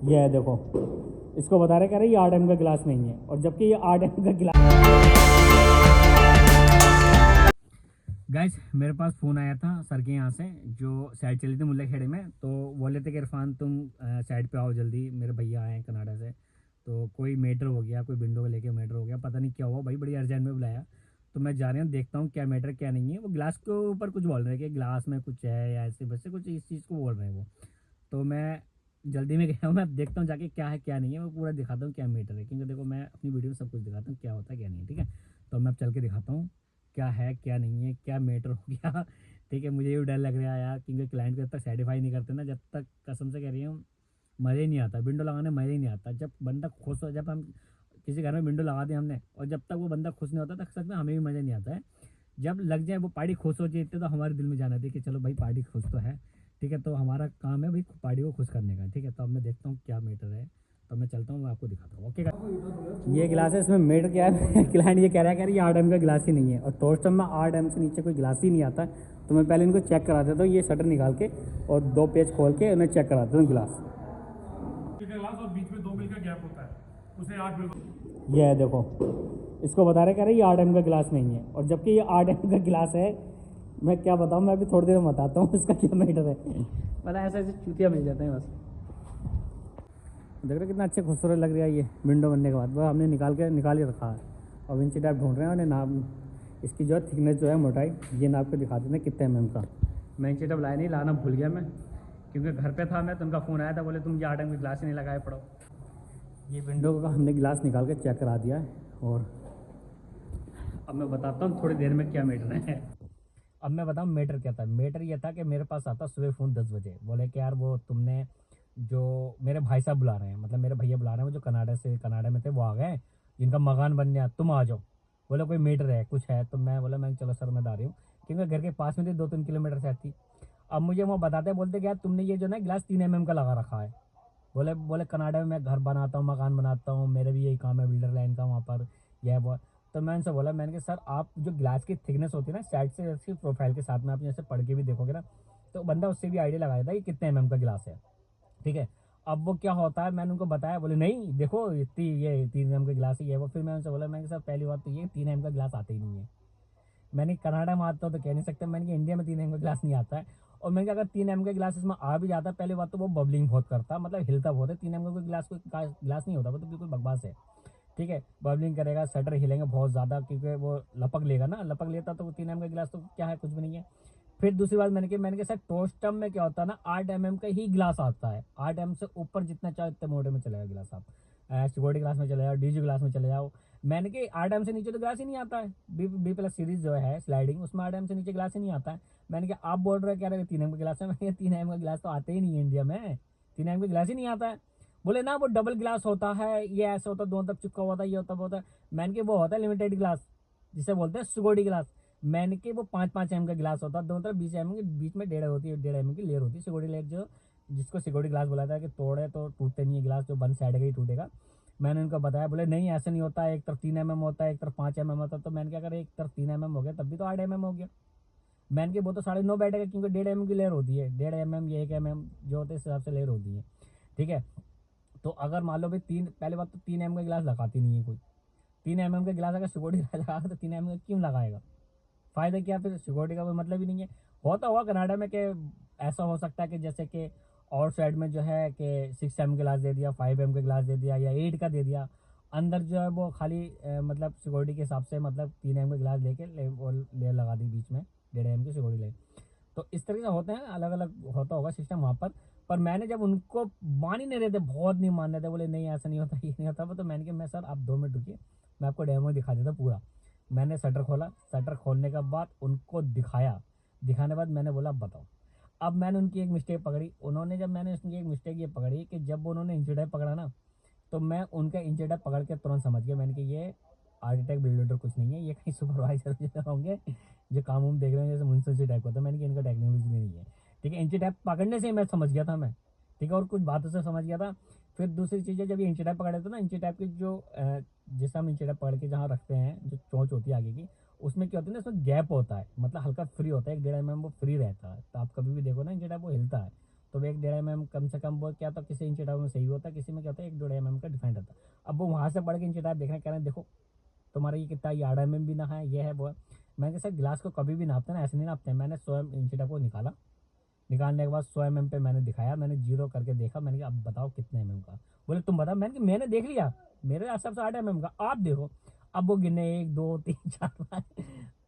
ये है देखो, इसको बता रहे, कह रहे ये 8 एम का गिलास नहीं है, और जबकि ये 8 एम का गिलास। गाइस, मेरे पास फ़ोन आया था सर के यहाँ से, जो साइड चली थी मुल्ला खेड़े में। तो बोले थे कि इरफान तुम साइड पे आओ जल्दी, मेरे भैया आए हैं कनाडा से। तो कोई मैटर हो गया, कोई विंडो को लेके मैटर हो गया, पता नहीं क्या हुआ भाई, बड़ी अर्जेंट में बुलाया। तो मैं जा रहा हूँ, देखता हूँ क्या मैटर क्या नहीं है। वो गिलास के ऊपर कुछ बोल रहे हैं कि गिलास में कुछ है, या ऐसे वैसे कुछ इस चीज़ को बोल रहे हैं वो। तो मैं जल्दी में गया हूँ, मैं देखता हूँ जाके क्या है क्या नहीं है, मैं पूरा दिखाता हूँ क्या मैटर है। क्योंकि देखो, मैं अपनी वीडियो में सब कुछ दिखाता हूँ क्या होता है क्या नहीं है, ठीक है। तो मैं अब चल के दिखाता हूँ क्या है क्या नहीं है, क्या मैटर हो गया। ठीक है, मुझे ये डर लग रहा है यार, क्योंकि क्लाइंट को जब तक सेटिफाई नहीं करते ना, जब तक कसम से कह रही हूँ मज़ा ही नहीं आता विंडो लगाने, मज़ा ही नहीं आता। जब बंदा खुश हो, जब हम किसी घर में विंडो लगा दी हमने, और जब तक वो बंदा खुश नहीं होता तक सच में हमें भी मज़ा नहीं आता है। जब लग जाए वो पार्टी खुश हो जाए तो हमारे दिल में जाना थी कि चलो भाई पार्टी खुश तो है। ठीक है, तो हमारा काम है भाई पार्टी को खुश करने का। ठीक है, तो अब मैं देखता हूँ क्या मैटर है, तो मैं चलता हूँ, मैं आपको दिखाता हूँ। ओके, ये गिलास है, इसमें मैटर क्या है। क्लाइंट ये कह रहा है कि ये 8 एम का गिलास ही नहीं है, और टोस्टर में 8 एम से नीचे कोई गिलास ही नहीं आता है। तो मैं पहले इनको चेक करा देता हूँ, ये शटर निकाल के और 2 पेज खोल के उन्हें चेक करा देता हूँ गिलास। गिलास और बीच में 2 मिल का गैप होता है, उसे 8 मिल। ये है देखो, इसको बता रहे, कह रहे ये 8 एम का गिलास नहीं है, और जबकि ये 8 एम का गिलास है। मैं क्या बताऊँ, मैं अभी थोड़ी देर में बताता हूँ इसका क्या मैटर है। मतलब ऐसे ऐसे चूतिया मिल जाते हैं बस। देख रहे हो कितना अच्छे खूबसूरत लग रहा है ये विंडो बनने के बाद। वो हमने निकाल ही रखा है। और इंची टाइप ढूंढ रहे हैं, उन्हें नाम इसकी जो है थिकनेस जो है मोटाई, ये नाप के दिखा देते हैं कितने एम का। मैं इंची टाइप लाया नहीं, लाना भूल गया मैं, क्योंकि घर पे था मैं, तो उनका फ़ोन आया था, बोले तुम ये 8 एम की गिलास ही नहीं लगाए पड़ो। ये विंडो का हमने गिलास निकाल के चेक करा दिया है, और अब मैं बताता हूँ थोड़ी देर में क्या मैटर है। अब मैं बताऊँ मैटर क्या था। मैटर ये था कि मेरे पास आता सुबह फ़ोन 10 बजे, बोले कि यार वो तुमने जो मेरे भाई साहब बुला रहे हैं, मतलब मेरे भैया बुला रहे हैं, वो जो कनाडा में थे, वो आ गए, जिनका मकान बन गया, तुम आ जाओ। बोले कोई मैटर है, कुछ है। तो मैं बोला, मैं चलो सर मैं आ रही हूँ, क्योंकि घर के पास में थी, 2-3 किलोमीटर से थी। अब मुझे वो बताते बोलते कि यार तुमने ये जो ना गिलास 3 mm का लगा रखा है। बोले बोले कनाडा में मैं घर बनाता हूँ, मकान बनाता हूँ, मेरा भी यही काम है, बिल्डर लाइन का वहाँ पर, यह वो। तो मैं उनसे बोला, मैंने कहा सर आप जो ग्लास की थिकनेस होती है ना साइड से, इसकी प्रोफाइल के साथ में आप जैसे पढ़ के भी देखोगे ना, तो बंदा उससे भी आइडिया लगाया था कि कितने mm का गिलास है। ठीक है, अब वो क्या होता है, मैंने उनको बताया, बोले नहीं देखो इतनी ये 3 mm का गिलास ही है वो। फिर मैं उनसे बोला, मैंने कहा सर पहली बात तो ये 3 mm का गिलास आता ही नहीं है। मैंने कनाडा में आता तो कह नहीं सकते, मैंने इंडिया में 3 एम का गिलास नहीं आता है। और मैंने अगर 3 एम का गिलास इसमें आ भी जाता है, पहली बात तो वो बबलिंग बहुत करता, मतलब हिलता बहुत है। 3 एम का कोई गिलास नहीं होता, वो तो बिल्कुल बकवास है। ठीक है, बबलिंग करेगा, शटर हिलेंगे बहुत ज़्यादा, क्योंकि वो लपक लेगा ना, लपक लेता तो 3 एम का गिलास तो क्या है, कुछ भी नहीं है। फिर दूसरी बात मैंने कहा सर टोस्टम में क्या होता है ना, 8 mm का ही गिलास आता है। 8 mm से ऊपर जितना चाहे उतने मोटे में चलेगा गिलास। आप सिक्योरिटी ग्लास में चले जाओ, डीजी ग्लास में चले जाओ। मैंने कि 8 mm से नीचे तो गिलास ही नहीं आता है। बी प्लस सीरीज जो है स्लाइडिंग, उसमें 8 mm से नीचे गिलास ही नहीं आता है। मैंने कहा आप बोल रहे हो क्या रहे 3 mm का गिलास है, मैंने 3 mm का गिलास तो आते ही नहीं है इंडिया में, 3 mm का गिलास ही नहीं आता है। बोले ना वो डबल गिलास होता है, ये ऐसा होता है, दोनों तरफ चिपका होता है, ये होता है वो होता है। मैंने कि वो होता है लिमिटेड गिलास, जिसे बोलते हैं सिक्योरिटी गिलास। मैंने कि वो 5-5 mm का गिलास होता है, दोनों तरफ 20 mm के बीच में 1.5 होती है, 1.5 mm की लेयर होती है सिक्योरिटी लेयर, जो जिसको सिक्योरिटी ग्लास बोला था कि तोड़े तो टूटते नहीं है गिलास, जो बंद साइड का ही टूटेगा। मैंने उनको बताया, बोले नहीं ऐसा नहीं होता है, एक तरफ 3 mm होता है, एक तरफ 5 mm होता है। तो मैंने क्या करा, एक तरफ 3 mm हो गया तब भी तो 8 mm हो गया। मैंने कि वो तो 9.5 बैठेगा, क्योंकि 1.5 mm की लेयर होती है, 1.5 mm ये 1 mm जो होते हैं इस हिसाब से लेयर होती है। ठीक है, तो अगर मान लो भाई पहले बात तो 3 mm का गिलास लगाती नहीं है कोई। 3 mm का गिलास अगर सिक्योरिटी लगाएगा तो 3 mm का क्यों लगाएगा, फ़ायदा क्या, फिर सिक्योरिटी का कोई मतलब ही नहीं है। होता हुआ कनाडा में कि ऐसा हो सकता है कि जैसे कि और साइड में जो है कि 6 एम गिलास दे दिया, 5 एम का गिलास दे दिया, या 8 का दे दिया। अंदर जो है वो खाली मतलब सिक्योरिटी के हिसाब से, मतलब 3 एम का गिलास लेके लेयर लगा दी बीच में, 1.5 एम की सिक्योरिटी ले। तो इस तरीके से होते हैं, अलग अलग होता होगा सिस्टम वहाँ पर मैंने जब उनको मान ही नहीं रहे थे, बहुत नहीं मान रहे थे, बोले नहीं ऐसा नहीं होता, ये नहीं होता। तो मैंने कहा मैं सर आप 2 मिनट रुकिए, मैं आपको डेमो दिखा देता पूरा। मैंने शटर खोला, शटर खोलने के बाद उनको दिखाया, दिखाने के बाद मैंने बोला बताओ। अब मैंने उनकी एक मिस्टेक पकड़ी, उन्होंने जब मैंने उसकी एक मिस्टेक ये पकड़ी कि जब उन्होंने इंची टेप पकड़ा ना, तो मैं उनका इंची टेप पकड़ के तुरंत समझ गया। मैंने कि ये आर्किटेक्ट बिल्डर कुछ नहीं है, ये कहीं सुपरवाइजर जो होंगे, जो काम वाम देख रहे हैं, जैसे मुंशी टाइप का। तो मैंने कि इनका टेक्नोलॉजी नहीं है। ठीक है, इंची टैप पकड़ने से ही मैं समझ गया था मैं। ठीक है, और कुछ बातों से समझ गया था। फिर दूसरी चीज़ है, जब ये इंची टैप पकड़े थे ना, इंची टैप की जो जैसे हम इंची टैप पकड़ के जहाँ रखते हैं, जो चोंच होती है आगे की, उसमें क्या होता है ना, उसमें गैप होता है, मतलब हल्का फ्री होता है, 1.5 mm वो फ्री रहता है। तो आप कभी भी देखो ना इंची टैप वो हिलता है, तो 1.5 mm कम से कम वो क्या तो किसी इंची टेप में सही होता है, किसी में क्या होता है 1-1.5 mm का डिफाइन रहता है। अब वो वहाँ से बढ़ के इंची टेप देख रहे हैं, कह रहे हैं देखो तुम्हारा ये कितना, ये 8 mm भी ना है, ये है वो है। मैंने कहा सर गिलास को कभी भी नापते ना ऐसे नहीं नापते हैं। मैंने 100 इंची टेप को निकाला, निकालने के बाद 100 mm पे मैंने दिखाया, मैंने जीरो करके देखा, मैंने कहा अब बताओ कितने mm का। बोले तुम बताओ। मैंने कहा मैंने देख लिया, मेरे हिसाब से 8 mm का, आप देखो। अब वो गिने 1 2 3 4 5।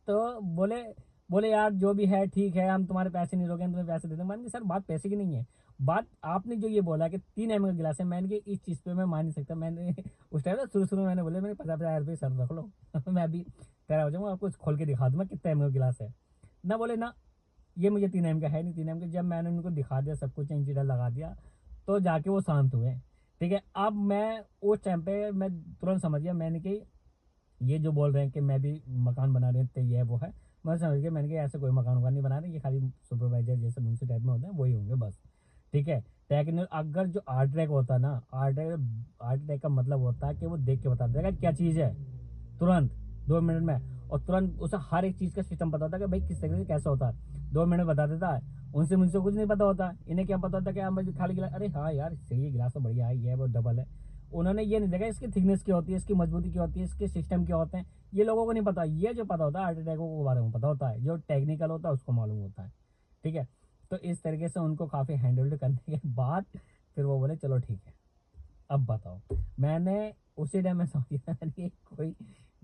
तो बोले बोले यार जो भी है ठीक है, हम तुम्हारे पैसे नहीं रोके, हम तुम्हें पैसे दे देंगे। मैंने कहा सर बात पैसे की नहीं है, बात आपने जो ये बोला कि 3 mm का गिलास है, मैंने कहा इस चीज़ पे मैं मान नहीं सकता। मैंने उस टाइम शुरू शुरू में मैंने बोले मैंने 50,000 रुपये सर रख लो मैं अभी तैयार हो जाऊँगा, आपको खोल के दिखा दूंगा कितना mm का गिलास है। ना बोले ना ये मुझे 3 mm का है नहीं, 3 mm का। जब मैंने उनको दिखा दिया सब कुछ, इंची टेप लगा दिया, तो जाके वो शांत हुए। ठीक है, अब मैं उस टाइम पे मैं तुरंत समझ गया, मैंने कि ये जो बोल रहे हैं कि मैं भी मकान बना रहे थे ये वो है, मैं समझ गया। मैंने कहा ऐसे कोई मकान वकान नहीं बना रहे, ये खाली सुपरवाइजर जैसे मुंशी टाइप में होते हैं वही होंगे बस। ठीक है, टेक्निकल अगर जो आर्ट ट्रैक होता है ना, आर्ट ट्रैक का मतलब होता है कि वो देख के बता देगा क्या चीज़ है तुरंत 2 मिनट में, और तुरंत उसे हर एक चीज़ का सिस्टम पता होता है कि भाई किस तरीके से कैसा होता है, 2 मिनट में बता देता है। उनसे मुझसे कुछ नहीं पता होता, इन्हें क्या पता होता है कि हाँ भाई खाली गिलास, अरे हाँ यार सही है गिलास तो बढ़िया है, ये है वो डबल है। उन्होंने ये नहीं देखा इसकी थिकनेस क्या होती है, इसकी मजबूती क्या होती है, इसके सिस्टम क्या होते हैं, ये लोगों को नहीं पता। ये जो पता होता है आर्किटेक्टों के बारे में पता होता है, जो टेक्निकल होता है उसको मालूम होता है। ठीक है, तो इस तरीके से उनको काफ़ी हैंडल करने के बाद फिर वो बोले चलो ठीक है अब बताओ। मैंने उसी टाइम में समझ गया कि कोई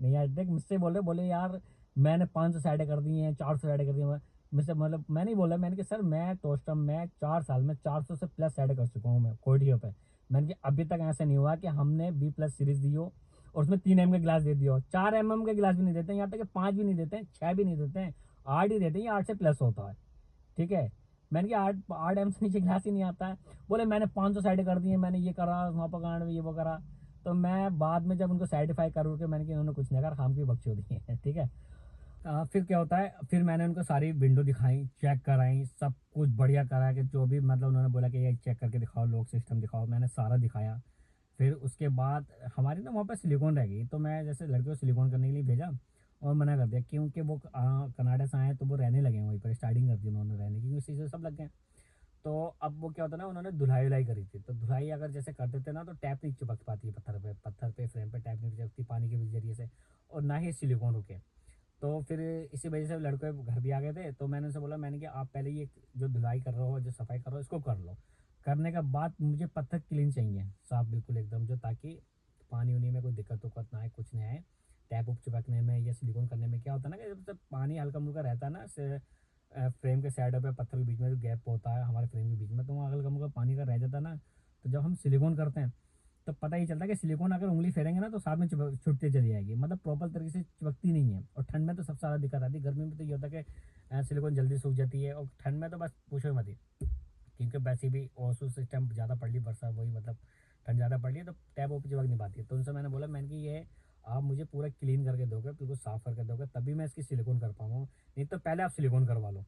नहीं यार, देख मुझसे बोले यार मैंने 500 साइडें कर दी हैं, 400 साइडें कर दी हैं। मुझसे मतलब मैं नहीं बोला, मैंने कहा सर मैं टोस्टम में 4 साल में 400 से प्लस साइडें कर चुका हूँ मैं कोडियो पे। मैंने कहा अभी तक ऐसा नहीं हुआ कि हमने B+ सीरीज दी हो और उसमें 3 mm का गिलास दे दिया हो। 4 mm का गिलास भी नहीं देते हैं, यहाँ तक कि 5 भी नहीं देते हैं, 6 भी नहीं देते हैं, 8 ही देते हैं, 8 से प्लस होता है। ठीक है, मैंने कहा 8 8 M से नीचे गिलास ही नहीं आता है। बोले मैंने 500 साइड कर दी है, मैंने ये करा वहाँ पर कांड ये वो करा। तो मैं बाद में जब उनको सर्टिफाई कर के मैंने कि इन्होंने कुछ नहीं करा, खाम की बख्शी दी है। ठीक है, फिर क्या होता है, फिर मैंने उनको सारी विंडो दिखाई, चेक कराई, सब कुछ बढ़िया करा कि जो भी मतलब उन्होंने बोला कि ये चेक करके दिखाओ, लोग सिस्टम दिखाओ, मैंने सारा दिखाया। फिर उसके बाद हमारी ना वहाँ पर सिलिकॉन रह गई, तो मैं जैसे लड़के को सिलिकॉन करने के लिए भेजा और मना कर दिया, क्योंकि वो कनाडा से आए तो वो रहने लगे वहीं पर, स्टार्टिंग कर दी उन्होंने रहने की, उसी से सब लग गए। तो अब वो क्या होता है ना, उन्होंने धुलाई वुलाई करी थी, तो धुलाई अगर जैसे करते थे ना तो टैप नहीं चिपक पाती है पत्थर पे फ्रेम पे टैप नहीं चिपकती पानी के जरिए से, और ना ही सिलिकॉन रुके। तो फिर इसी वजह से लड़के घर भी आ गए थे, तो मैंने उनसे बोला, मैंने कि आप पहले ये जो धुलाई कर रहे हो, जो सफाई कर रहे हो, इसको कर लो। करने के बाद मुझे पत्थर क्लीन चाहिए, साफ बिल्कुल एकदम, जो ताकि पानी उनी में कोई दिक्कत उक्कत ना आए, कुछ नहीं आए। टैप उप चिपकने में या सिलिकॉन करने में क्या होता है ना कि जब पानी हल्का मुल्का रहता है ना, फ्रेम के साइडों पे पत्थर के बीच में जो गैप होता है हमारे फ्रेम के बीच में, तो वहाँ हल्का मुल्का पानी का रह जाता है ना। तो जब हम सिलिकॉन करते हैं तो पता ही चलता है कि सिलिकॉन अगर उंगली फेरेंगे ना तो साथ में छुटती चली जाएगी, मतलब प्रॉपर तरीके से चिपकती नहीं है। और ठंड में तो सबसे ज़्यादा दिक्कत आती है, गर्मी में तो ये होता है कि सिलिकॉन जल्दी सूख जाती है, और ठंड में तो बस पूछो ही मत ही, क्योंकि वैसे भी ओसो सिस्टम ज़्यादा पड़ ली, बरसात वही मतलब ठंड ज़्यादा पड़ ली तो टैप वो चिपक नहीं पाती है। तो उनसे मैंने बोला, मैंने कि ये आप मुझे पूरा क्लीन करके दोगे, बिल्कुल साफ़ करके दोगे, तभी मैं इसकी सिलिकॉन कर पाऊँगा, नहीं तो पहले आप सिलिकॉन करवा लो।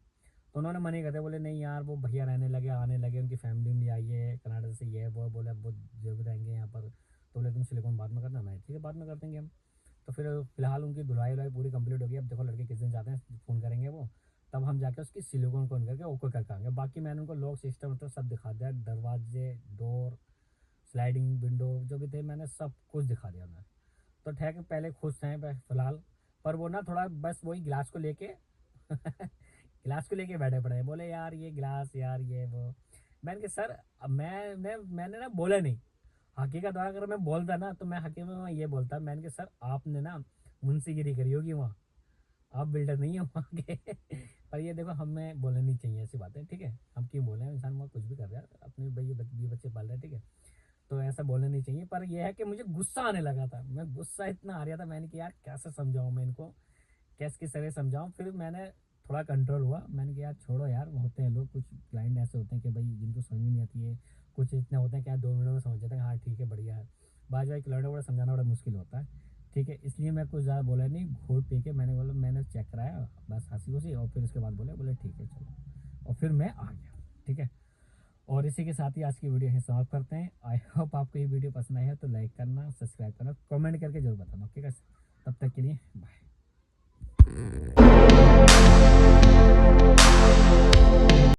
तो उन्होंने मना ही कर दिया, बोले नहीं यार वो भैया रहने लगे, आने लगे, उनकी फैमिली भी आई है कनाडा से, ये वो बोले अब वो जरूर रहेंगे यहाँ पर। तो बोले तुम सिलिकॉन बाद में करना, मैं ठीक है बाद में कर देंगे हम। तो फिर फिलहाल उनकी धुलाई वुलाई पूरी कंप्लीट हो गई। अब देखो लड़के किस दिन जाते हैं, फ़ोन करेंगे वो, तब हम जाके उसकी सिलिकॉन कौन करके ओके करके आएंगे। बाकी मैंने उनको लॉक सिस्टम तो सब दिखा दिया, दरवाजे, डोर, स्लाइडिंग विंडो जो भी थे मैंने सब कुछ दिखा दिया मैं। तो ठहर के पहले खुश हैं फिलहाल, पर वो ना थोड़ा बस वही गिलास को लेके गिलास को लेके बैठे पड़े हैं। बोले यार ये गिलास यार ये वो। मैंने कहा सर अब मैंने ना बोला नहीं, हकीकत अगर मैं बोलता ना तो मैं हकीकत में ये बोलता, मैंने कहा सर आपने ना मुंशीगिरी करी होगी वहाँ, आप बिल्डर नहीं हो वहाँ के पर ये देखो हमें बोलना नहीं चाहिए ऐसी बातें, ठीक है। हम क्यों बोले, इंसान वहाँ कुछ भी कर रहा है, अपने भाई बच्चे पाल रहे हैं, ठीक है। तो ऐसा बोलना नहीं चाहिए, पर यह है कि मुझे गुस्सा आने लगा था, मैं गुस्सा इतना आ रहा था, मैंने कहा यार कैसे समझाऊँ मैं इनको, कैसे किस तरह समझाऊँ। फिर मैंने थोड़ा कंट्रोल हुआ, मैंने कहा यार छोड़ो यार, होते हैं लोग, कुछ क्लाइंट ऐसे होते हैं कि भाई जिनको समझ में नहीं आती है, कुछ इतने होते हैं कि यार 2 मिनट में समझ जाते हैं हाँ ठीक है बढ़िया है। बाज भाई क्लाइंट को समझाना बड़ा मुश्किल होता है, ठीक है। इसलिए मैं कुछ ज़्यादा बोला नहीं, घोट पी के मैंने बोला, मैंने चेक कराया बस हंसी खुशी, और फिर उसके बाद बोले ठीक है चलो, और फिर मैं आ गया, ठीक है। और इसी के साथ ही आज की वीडियो यहीं समाप्त करते हैं। आई होप आपको ये वीडियो पसंद आई है, तो लाइक करना, सब्सक्राइब करना, कमेंट करके जरूर बताना, ठीक है। तब तक के लिए बाय।